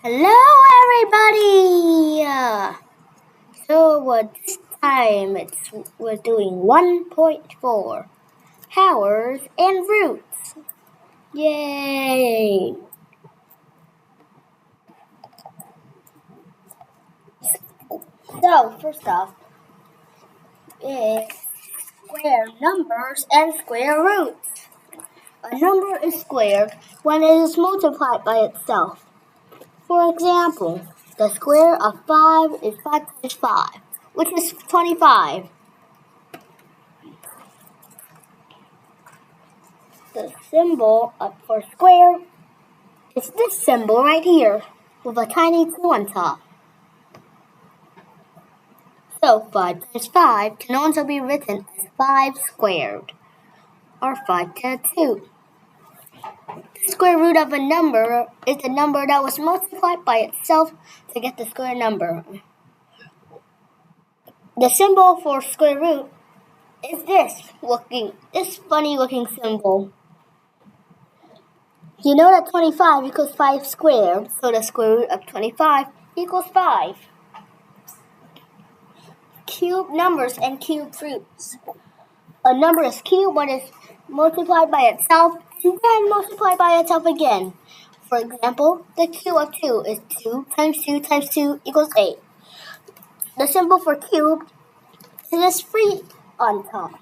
Hello, everybody! This time we're doing 1.4 powers and roots. Yay! So, first off, is square numbers and square roots. A number is squared when it is multiplied by itself. For example, the square of 5 is 5 times 5, which is 25. The symbol for square is this symbol right here, with a tiny 2 on top. So 5 times 5 can also be written as 5 squared, or 5 to the 2. The square root of a number is the number that was multiplied by itself to get the square number. The symbol for square root is this funny looking symbol. You know that 25 equals 5 squared, so the square root of 25 equals 5. Cube numbers and cube roots. A number is cubed when it's multiplied by itself and then multiplied by itself again. For example, the cube of 2 is 2 times 2 times 2 equals 8. The symbol for cubed is this 3 on top.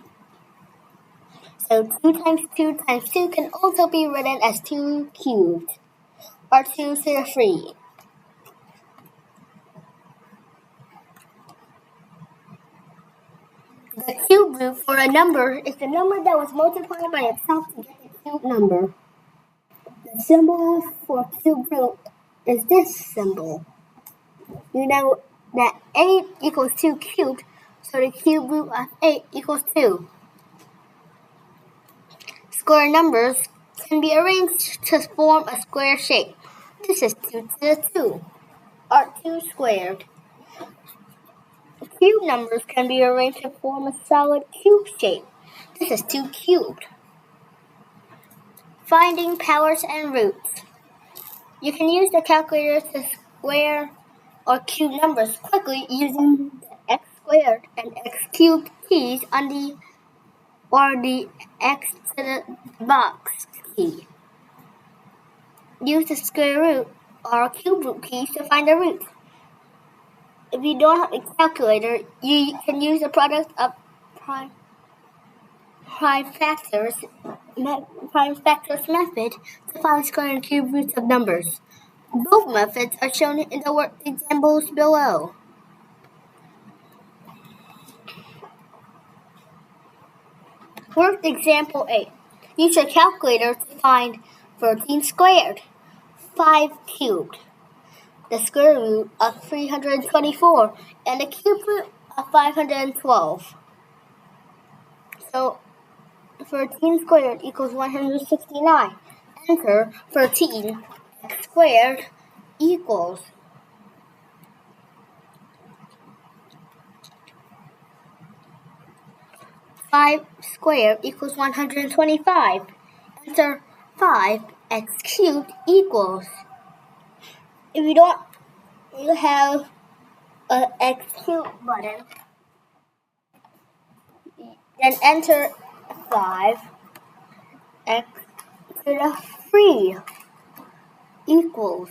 So 2 times 2 times 2 can also be written as 2 cubed, or 2 to the 3. The cube root for a number is the number that was multiplied by itself to get the cube number. The symbol for cube root is this symbol. You know that 8 equals 2 cubed, so the cube root of 8 equals 2. Square numbers can be arranged to form a square shape. This is 2 to the 2, or 2 squared. Cube numbers can be arranged to form a solid cube shape. This is 2 cubed. Finding powers and roots. You can use the calculator to square or cube numbers quickly using the x squared and x cubed keys on the x to the box key. Use the square root or cube root keys to find the roots. If you don't have a calculator, you can use the product of prime factors method to find square and cube roots of numbers. Both methods are shown in the work examples below. Work example 8. Use your calculator to find 13 squared, 5 cubed, the square root of 324, and the cube root of 512. So 13 squared equals 169. Enter 13 x squared equals 5 squared equals 125. Enter 5x cubed equals. If you don't have an x cubed button, then enter 5x to the 3 equals.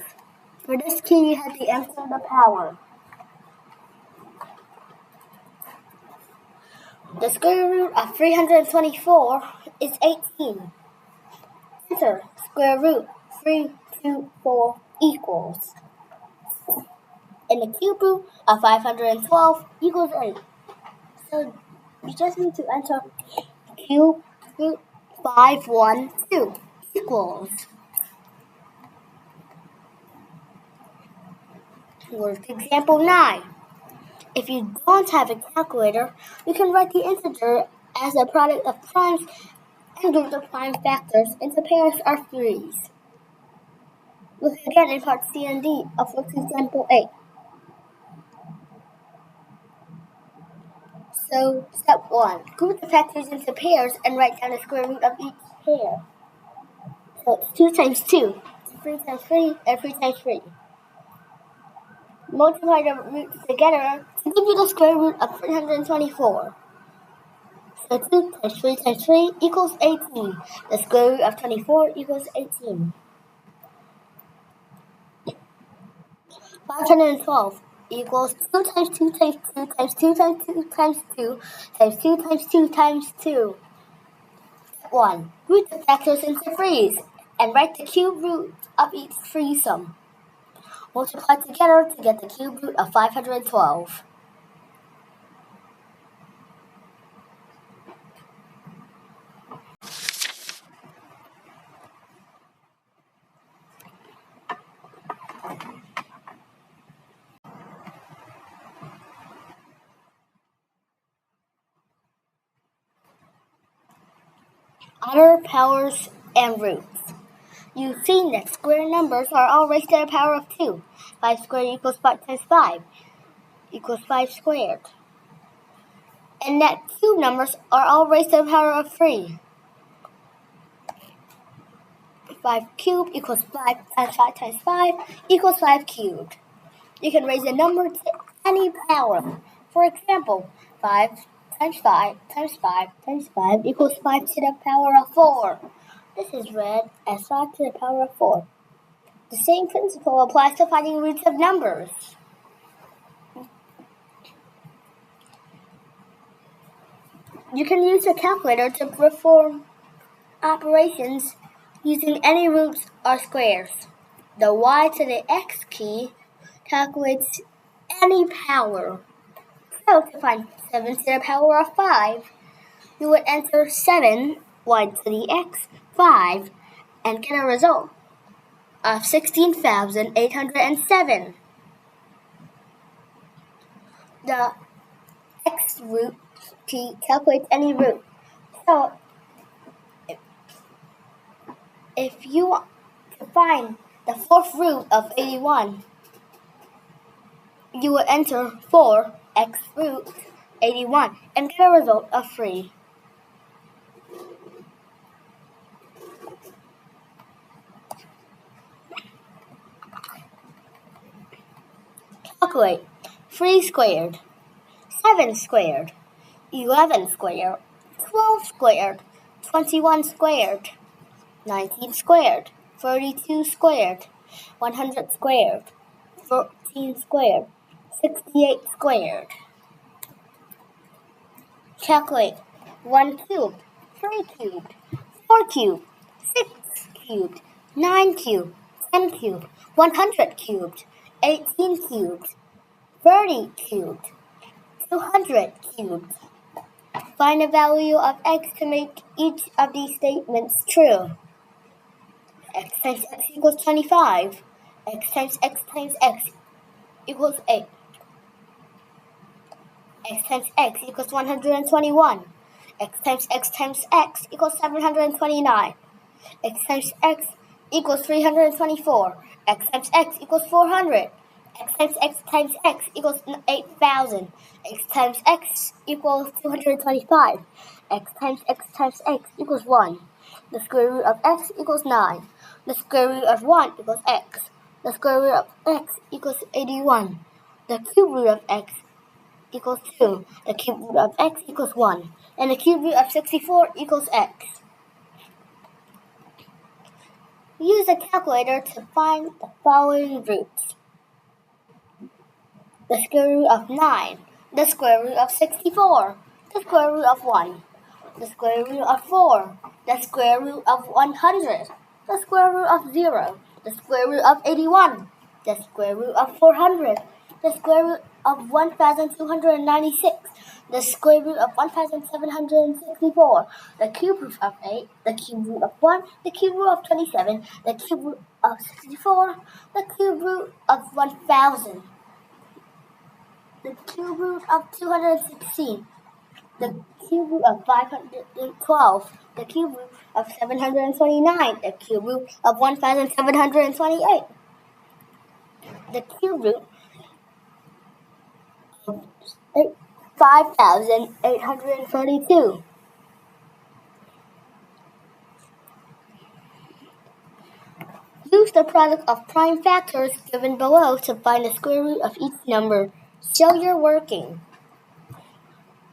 For this key, you have to enter the power. The square root of 324 is 18. Enter square root 324 equals. And the cube root of 512 equals 8. So you just need to enter cube root 512 equals. Work example 9. If you don't have a calculator, you can write the integer as a product of primes and group the prime factors into pairs or threes. Look again in part C and D of work example 8. So, step 1. Group the factors into pairs and write down the square root of each pair. So, it's 2 times 2, 3 times 3, and 3 times 3. multiply the roots together to give you the square root of 324. So 2 times 3 times 3 equals 18. The square root of 24 equals 18. 512 equals 2 times 2 times 2 times 2 times 2 times 2 times 2 times 2 times 2. 1. Root the factors into threes and write the cube root of each threesome. Multiply together to get the cube root of 512. Other powers and roots. You've seen that square numbers are all raised to the power of 2. 5 squared equals 5 times 5 equals 5 squared. And that cube numbers are all raised to the power of 3. 5 cubed equals 5 times 5 times 5 equals 5 cubed. You can raise a number to any power. For example, 5 times 5 times 5 times 5 equals 5 to the power of 4. This is read as 5 to the power of 4. The same principle applies to finding roots of numbers. You can use a calculator to perform operations using any roots or squares. The y to the x key calculates any power. So to find 7 to the power of 5, you would enter 7 y to the x 5 and get a result of 16,807. The x root key calculates any root. So if you want to find the fourth root of 81, you will enter 4x root 81 and get a result of 3. Calculate 3 squared, 7 squared, 11 squared, 12 squared, 21 squared, 19 squared, 32 squared, 100 squared, 14 squared, 68 squared. Calculate 1 cubed, 3 cubed, 4 cubed, 6 cubed, 9 cubed, 10 cubed, 100 cubed, 18 cubed, 30 cubed, 200 cubed. Find the value of x to make each of these statements true. X times x equals 25. X times x times x equals 8. X times x equals 121. X times x times x equals 729. X times x equals 324. X times x equals 400. X times x equals 8,000. X times x equals 225. X times x equals 1. The square root of x equals 9. The square root of 1 equals x. The square root of x equals 81. The cube root of x equals 2. The cube root of x equals 1. And the cube root of 64 equals x. Use a calculator to find the following roots. The square root of 9, the square root of 64, the square root of 1, the square root of 4, the square root of 100, the square root of 0, the square root of 81, the square root of 400, the square root of 1,296, the square root of 1,764, the cube root of 8, the cube root of 1, the cube root of 27, the cube root of 64, the cube root of 1,000. The cube root of 216, the cube root of 512, the cube root of 729, the cube root of 1,728, the cube root of 5,832. Use the product of prime factors given below to find the square root of each number. Show you're working.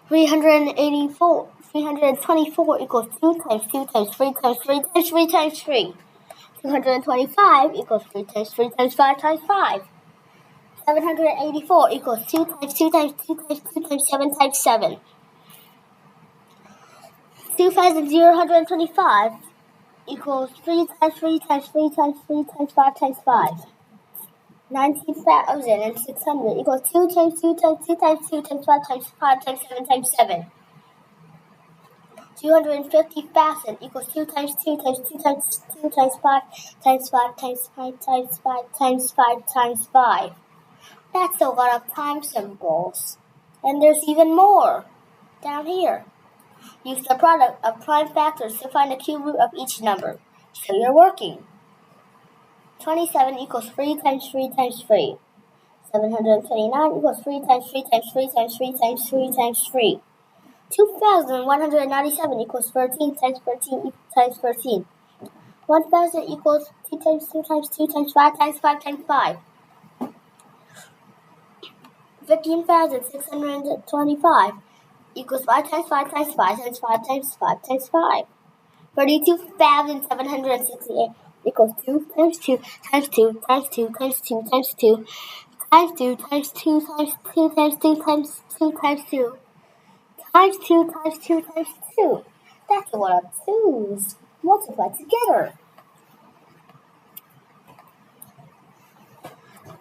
324 equals 2 times 2 times 3 times 3 times 3 times 3. 225 equals 3 times 3 times 5 times 5. 784 equals 2 times 2 times 2 times 2 times 7 times 7. 2,025 equals 3 times 3 times 3 times 3 times 5 times 5. 19,600 equals 2 times 2 times 2 times 2 times 5 times 5 times 7 times 7. 250,000 equals 2 times 2 times 2 times 2 times 5 times 5 times 5 times 5 times 5 times 5. That's a lot of time symbols. And there's even more down here. Use the product of prime factors to find the cube root of each number. So you're working. 27 equals 3 times 3 times 3. 729 equals 3 times 3 times 3 times 3 times 3 times 3. 2,197 equals 13 times 13 times 13. 1,000 equals 2 times 2 times 2 times 5 times 5 times 5. 15,625 equals 5 times 5 times 5 times 5 times 5 times 5. 32,768 equals 2 times 2 times 2 times 2 times 2 times 2 times 2 times 2 times 2 times 2 times 2 times 2 times 2 times 2 times 2. That's a lot of 2's. Multiply together.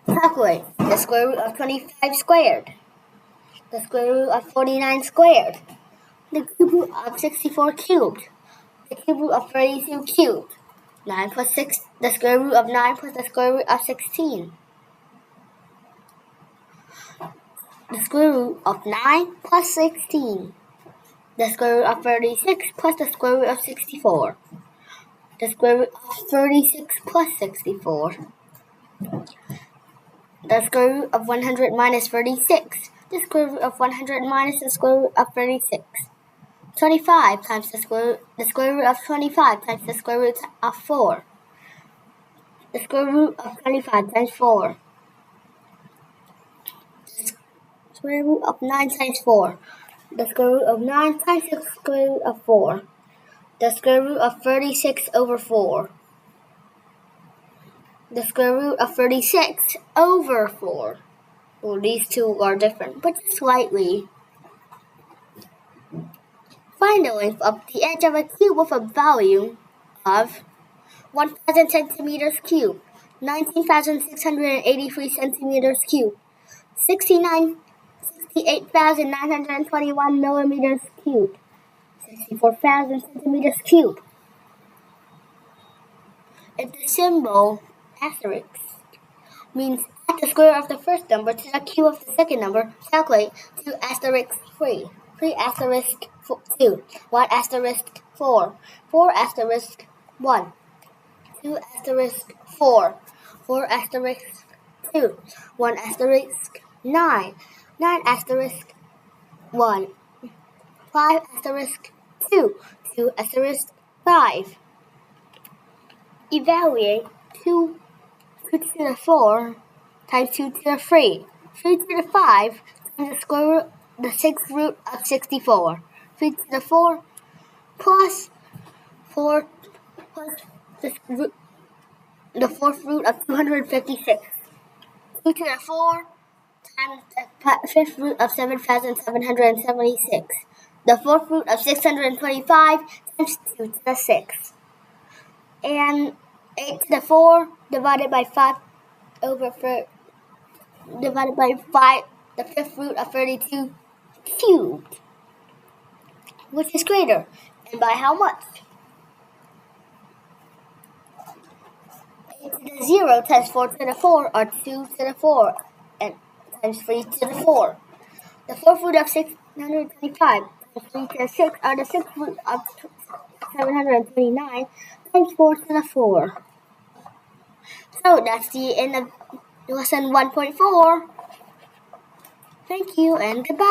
Calculate the square root of 25 squared. The square root of 49 squared. The cube root of 64 cubed. The cube root of 32 cubed. 9 plus 6. The square root of 9 plus the square root of 16. The square root of 9 plus 16. The square root of 36 plus the square root of 64. The square root of 36 plus 64. The square root of 100 minus 36. The square root of 100 minus the square root of 36. 25 times the square root of 25 times the square root of 4. The square root of 25 times 4. The square root of 9 times 4. The square root of 9 times the square root of 4. The square root of 36 over 4. The square root of 36 over 4. Well, these two are different, but slightly. Find the length of the edge of a cube with a value of 1,000 centimeters cubed, 19,683 centimeters cubed, 68,921 millimeters cubed, 64,000 centimeters cubed. If the symbol asterisk means add the square of the first number to the cube of the second number, calculate 2 asterisk 3, 3 asterisk 2, 1 asterisk 4, 4 asterisk 1, 2 asterisk 4, 4 asterisk 2, 1 asterisk 9, 9 asterisk 1, 5 asterisk 2, 2 asterisk 5. Evaluate 2 to the 4 times 2 to the 3, 3 to the 5 times the square root, the 6th root of 64, 3 to the 4 plus 4 plus the 4th root of 256, 2 to the 4 times the 5th root of 7,776, the 4th root of 625 times 2 to the 6, and 8 to the 4 divided by 5 divided by 5, the 5th root of 32 cubed, which is greater, and by how much? 8 to the 0 times 4 to the 4 are 2 to the 4, and times 3 to the 4. The 4th root of 625 times 3 to the 6 are the 6th root of 729 times 4 to the 4. So that's the end of lesson 1.4. Thank you and goodbye.